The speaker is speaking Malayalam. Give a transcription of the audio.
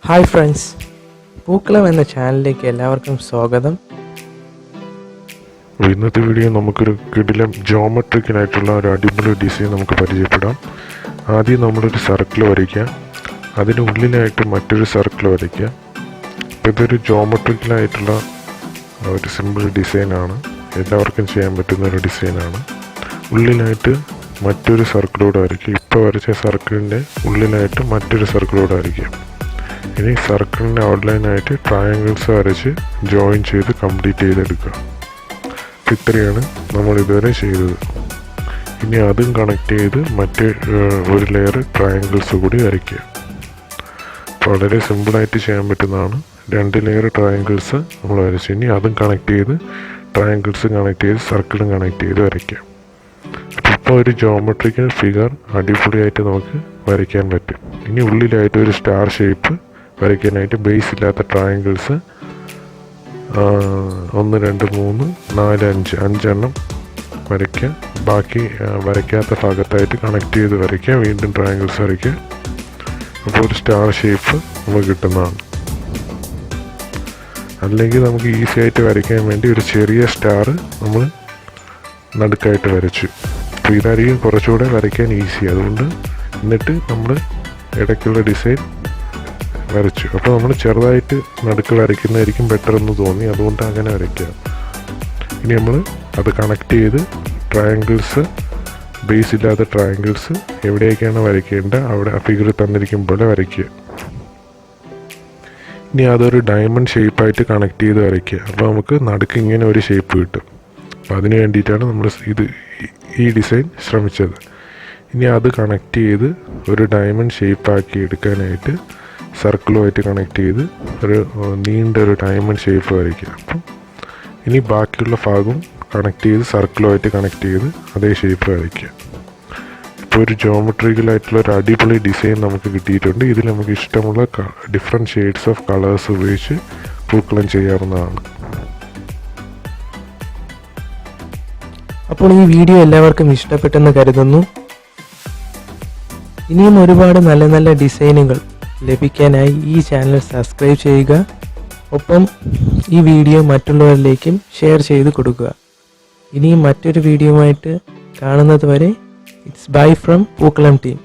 ഹായ് ഫ്രണ്ട്സ്, പൂക്കളം എന്ന ചാനലിലേക്ക് എല്ലാവർക്കും സ്വാഗതം. ഇന്നത്തെ വീഡിയോ നമുക്കൊരു കിടിലം ജോമെട്രിക്കലായിട്ടുള്ള ഒരു അടിപൊളി ഡിസൈൻ നമുക്ക് പരിചയപ്പെടാം. ആദ്യം നമ്മളൊരു സർക്കിൾ വരയ്ക്കുക, അതിനുള്ളിലായിട്ട് മറ്റൊരു സർക്കിൾ വരയ്ക്കുക. അപ്പോൾ ഇതൊരു ജോമെട്രിക്കലായിട്ടുള്ള ഒരു സിമ്പിൾ ഡിസൈനാണ്, എല്ലാവർക്കും ചെയ്യാൻ പറ്റുന്ന ഒരു ഡിസൈനാണ്. ഉള്ളിലായിട്ട് മറ്റൊരു സർക്കിളോടെ വരയ്ക്കുക. ഇപ്പോൾ വരച്ച സർക്കിളിൻ്റെ ഉള്ളിലായിട്ട് മറ്റൊരു സർക്കിളോടെ വരയ്ക്കുക. ഇനി സർക്കിളിൻ്റെ ഔട്ട്ലൈനായിട്ട് ട്രയാങ്കിൾസ് വരച്ച് ജോയിൻ ചെയ്ത് കംപ്ലീറ്റ് ചെയ്തെടുക്കുക. ഇത്രയാണ് നമ്മൾ ഇതുവരെ ചെയ്തത്. ഇനി അതും കണക്ട് ചെയ്ത് മറ്റ് ഒരു ലെയർ ട്രയാങ്കിൾസ് കൂടി വരയ്ക്കുക. വളരെ സിമ്പിളായിട്ട് ചെയ്യാൻ പറ്റുന്നതാണ്. 2 ലെയർ ട്രയാങ്കിൾസ് നമ്മൾ വരച്ച് ഇനി അതും കണക്ട് ചെയ്ത് ട്രയാങ്കിൾസ് കണക്ട് ചെയ്ത് സർക്കിളും കണക്ട് ചെയ്ത് വരയ്ക്കുക. ഇപ്പോൾ ഒരു ജോമെട്രിക്കൽ ഫിഗർ അടിപൊളിയായിട്ട് നമുക്ക് വരയ്ക്കാൻ പറ്റും. ഇനി ഉള്ളിലായിട്ട് ഒരു സ്റ്റാർ ഷേപ്പ് വരയ്ക്കാനായിട്ട് ബേസ് ഇല്ലാത്ത ട്രയാങ്കിൾസ് 1 2 3 4 5 5 വരയ്ക്കുക. ബാക്കി വരയ്ക്കാത്ത ഭാഗത്തായിട്ട് കണക്ട് ചെയ്ത് വരയ്ക്കുക. വീണ്ടും ട്രയാങ്കിൾസ് വരയ്ക്കുക. അപ്പോൾ ഒരു സ്റ്റാർ ഷേപ്പ് നമുക്ക് കിട്ടുന്നതാണ്. അല്ലെങ്കിൽ നമുക്ക് ഈസി ആയിട്ട് വരയ്ക്കാൻ വേണ്ടി ഒരു ചെറിയ സ്റ്റാർ നമ്മൾ നടുക്കായിട്ട് വരച്ചു. അപ്പോൾ ഇതായിരിക്കും കുറച്ചുകൂടെ വരയ്ക്കാൻ ഈസി. അതുകൊണ്ട് എന്നിട്ട് നമ്മൾ ഇടയ്ക്കുള്ള ഡിസൈൻ വരച്ചു. അപ്പോൾ നമ്മൾ ചെറുതായിട്ട് നടുക്ക് വരയ്ക്കുന്നതായിരിക്കും ബെറ്റർ എന്ന് തോന്നി, അതുകൊണ്ട് അങ്ങനെ വരയ്ക്കുക. ഇനി നമ്മൾ അത് കണക്ട് ചെയ്ത് ട്രയാങ്കിൾസ്, ബേസ് ഇല്ലാത്ത ട്രയാങ്കിൾസ് എവിടെയൊക്കെയാണ് വരയ്ക്കേണ്ടത് അവിടെ ആ ഫിഗർ തന്നിരിക്കും പോലെ വരയ്ക്കുക. ഇനി അതൊരു ഡയമണ്ട് ഷേപ്പായിട്ട് കണക്ട് ചെയ്ത് വരയ്ക്കുക. അപ്പോൾ നമുക്ക് നടുക്ക് ഇങ്ങനെ ഒരു ഷേപ്പ് കിട്ടും. അപ്പോൾ അതിന് വേണ്ടിയിട്ടാണ് നമ്മൾ ഈ ഡിസൈൻ ശ്രമിച്ചത്. ഇനി അത് കണക്ട് ചെയ്ത് ഒരു ഡയമണ്ട് ഷേപ്പാക്കി എടുക്കാനായിട്ട് സർക്കിളുമായിട്ട് കണക്ട് ചെയ്ത് ഒരു നീണ്ടൊരു ഡയമണ്ട് ഷേപ്പ് വരയ്ക്കുക. അപ്പം ഇനി ബാക്കിയുള്ള ഭാഗം കണക്ട് ചെയ്ത് സർക്കിളുമായിട്ട് കണക്ട് ചെയ്ത് അതേ ഷേപ്പ് വരയ്ക്കുക. ഇപ്പോൾ ഒരു ജോമെട്രിക്കലായിട്ടുള്ള ഒരു അടിപൊളി ഡിസൈൻ നമുക്ക് കിട്ടിയിട്ടുണ്ട്. ഇതിൽ നമുക്ക് ഇഷ്ടമുള്ള ഡിഫറെൻറ്റ് ഷെയ്ഡ്സ് ഓഫ് കളേഴ്സ് ഉപയോഗിച്ച് പൂക്കളം ചെയ്യാവുന്നതാണ്. അപ്പോൾ ഈ വീഡിയോ എല്ലാവർക്കും ഇഷ്ടപ്പെട്ടെന്ന് കരുതുന്നു. ഇനിയും ഒരുപാട് നല്ല നല്ല ഡിസൈനുകൾ ലഭിക്കാനായി ഈ ചാനൽ സബ്സ്ക്രൈബ് ചെയ്യുക. ഒപ്പം ഈ വീഡിയോ മറ്റുള്ളവരിലേക്കും ഷെയർ ചെയ്ത് കൊടുക്കുക. ഇനിയും മറ്റൊരു വീഡിയോയുമായിട്ട് കാണുന്നത് വരെ ഇറ്റ്സ് ബൈ ഫ്രം പൂക്കളം ടീം.